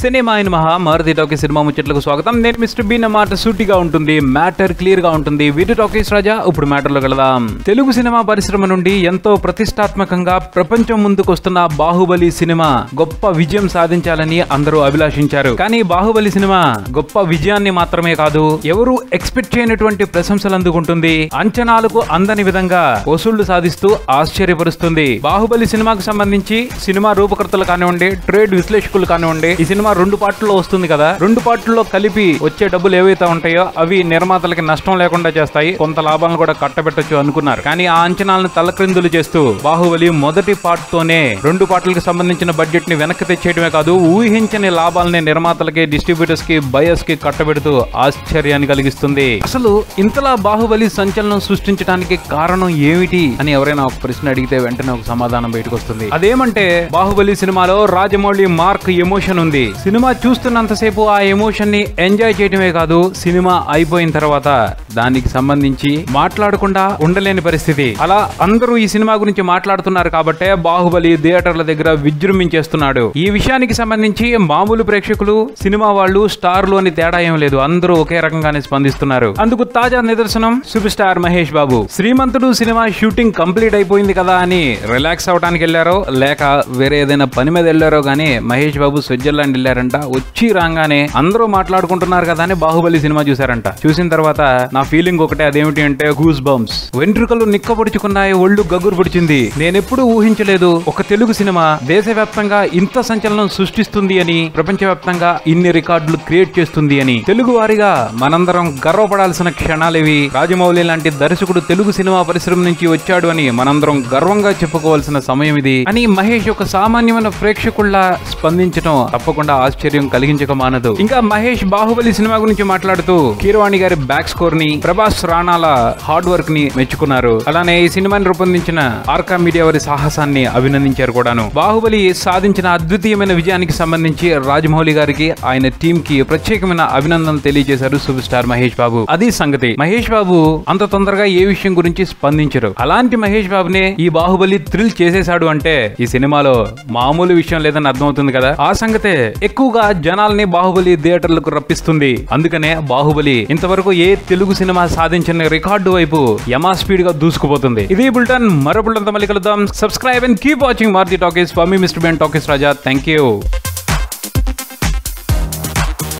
Cinema అయిన Maruti talkies cinema ముచ్చట్లకు స్వాగతం. నేను మిస్టర్ బి. మాట సూటిగా ఉంటుంది, మ్యాటర్ క్లియర్ గా ఉంటుంది. వీడియో టాకీస్ రాజా, ఇప్పుడు మ్యాటర్ లో వెళదాం. తెలుగు సినిమా పరిశ్రమ నుండి ఎంతో ప్రతిష్టాత్మకంగా ప్రపంచం ముందుకు వస్తున్న బాహుబలి సినిమా గొప్ప విజయం సాధించాలని అందరూ అభిలాషించారు. కానీ బాహుబలి సినిమా గొప్ప విజయాన్ని మాత్రమే కాదు, ఎవరు ఎక్స్పెక్ట్ చేయనటువంటి ప్రశంసలు అందుకుంటుంది. అంచనాలకు అందని విధంగా వసూళ్లు సాధిస్తూ ఆశ్చర్యపరుస్తుంది. బాహుబలి సినిమాకు సంబంధించి సినిమా రూపకర్తలు కానివ్వండి, ట్రేడ్ విశ్లేషకులు కానివ్వండి, ఈ సినిమా 2 పార్టుల్లో వస్తుంది కదా, 2 పార్టుల్లో కలిపి వచ్చే డబ్బులు ఏవైతే ఉంటాయో అవి నిర్మాతలకి నష్టం లేకుండా చేస్తాయి, కొంత లాభాలను కూడా కట్టబెట్టొచ్చు అనుకున్నారు. కానీ ఆ అంచనాలను తలక్రిందులు చేస్తూ బాహుబలి మొదటి పార్ట్ తోనే 2 పార్టులకు సంబంధించిన బడ్జెట్ ని వెనక్కి తెచ్చేయడమే కాదు, ఊహించని లాభాలని నిర్మాతలకి, డిస్ట్రిబ్యూటర్స్ కి, బయర్స్ కి కట్టబెడుతూ ఆశ్చర్యాన్ని కలిగిస్తుంది. అసలు ఇంతలా బాహుబలి సంచలనం సృష్టించడానికి కారణం ఏమిటి అని ఎవరైనా ఒక ప్రశ్న అడిగితే వెంటనే ఒక సమాధానం బయటకు వస్తుంది. అదేమంటే బాహుబలి సినిమాలో రాజమౌళి మార్క్ ఎమోషన్ ఉంది. సినిమా చూస్తున్నంతసేపు ఆ ఎమోషన్ ని ఎంజాయ్ చేయడమే కాదు, సినిమా అయిపోయిన తర్వాత దానికి సంబంధించి మాట్లాడకుండా ఉండలేని పరిస్థితి. అలా అందరూ ఈ సినిమా గురించి మాట్లాడుతున్నారు కాబట్టే బాహుబలి థియేటర్ల దగ్గర విజృంభించేస్తున్నాడు. ఈ విషయానికి సంబంధించి మామూలు ప్రేక్షకులు, సినిమా వాళ్ళు, స్టార్లు అని తేడా ఏం లేదు, అందరూ ఒకే రకంగానే స్పందిస్తున్నారు. అందుకు తాజా నిదర్శనం సూపర్ స్టార్ మహేష్ బాబు. శ్రీమంతుడు సినిమా షూటింగ్ కంప్లీట్ అయిపోయింది కదా అని రిలాక్స్ అవడానికి వెళ్ళారో లేక వేరే ఏదైనా పని మీద వెళ్ళారో గానీ మహేష్ బాబు స్విట్జర్లాండ్ వెళ్ళారంట. వచ్చి రాగానే అందరూ మాట్లాడుకుంటున్నారు కదా అని బాహుబలి సినిమా చూసారంట. చూసిన తర్వాత నా ఫీలింగ్ ఒకటే, అదేమిటి అంటే గూస్ బంప్స్. వెంట్రుకలు నిక్కబొడుచుకున్నాయి, ఒళ్ళు గగురు పొడిచింది. నేనెప్పుడు ఊహించలేదు ఒక తెలుగు సినిమా దేశవ్యాప్తంగా ఇంత సంచలనం సృష్టిస్తుంది అని, ప్రపంచవ్యాప్తంగా ఇన్ని రికార్డులు క్రియేట్ చేస్తుంది అని. తెలుగు వారిగా మనందరం గర్వపడాల్సిన క్షణాలేవి. రాజమౌళి లాంటి దర్శకుడు తెలుగు సినిమా పరిశ్రమ నుంచి వచ్చాడు అని మనందరం గర్వంగా చెప్పుకోవాల్సిన సమయం ఇది అని మహేష్ ఒక సామాన్యమైన ప్రేక్షకుల్లా స్పందించడం తప్పకుండా ఆశ్చర్యం కలిగించక మానదు. ఇంకా మహేష్ బాహుబలి సినిమా గురించి మాట్లాడుతూ కీరవాణి గారి బ్యాక్ స్కోర్ ని, ప్రభాస్ రాణాల హార్డ్ వర్క్ ని మెచ్చుకున్నారు. అలానే ఈ సినిమాని రూపొందించిన ఆర్కా మీడియా వారి సాహసాన్ని అభినందించారు కూడాను. బాహుబలి సాధించిన అద్వితీయమైన విజయానికి సంబంధించి రాజమౌళి గారికి, ఆయన టీం కి ప్రత్యేకమైన అభినందనలు తెలియజేశారు సూపర్ స్టార్ మహేష్ బాబు. అది సంగతి. మహేష్ బాబు అంత తొందరగా ఏ విషయం గురించి స్పందించరు. అలాంటి మహేష్ బాబునే ఈ బాహుబలి థ్రిల్ చేసేశాడు అంటే ఈ సినిమాలో మామూలు విషయం లేదని అర్థమవుతుంది కదా. ఆ సంగతే ఎక్కువగా జనాల్ని బాహుబలి థియేటర్లకు రప్పిస్తుంది. అందుకనే బాహుబలి ఇంతవరకు ఏ తెలుగు సినిమా సాధించిన రికార్డు వైపు యమా స్పీడ్ గా దూసుకుపోతుంది. ఇది బులెటిన్. మరో బులెటిన్ తో మళ్ళీ కలుద్దాం. Subscribe and keep watching Maruti talkies. For me mister B. Talkies Raja. Thank you.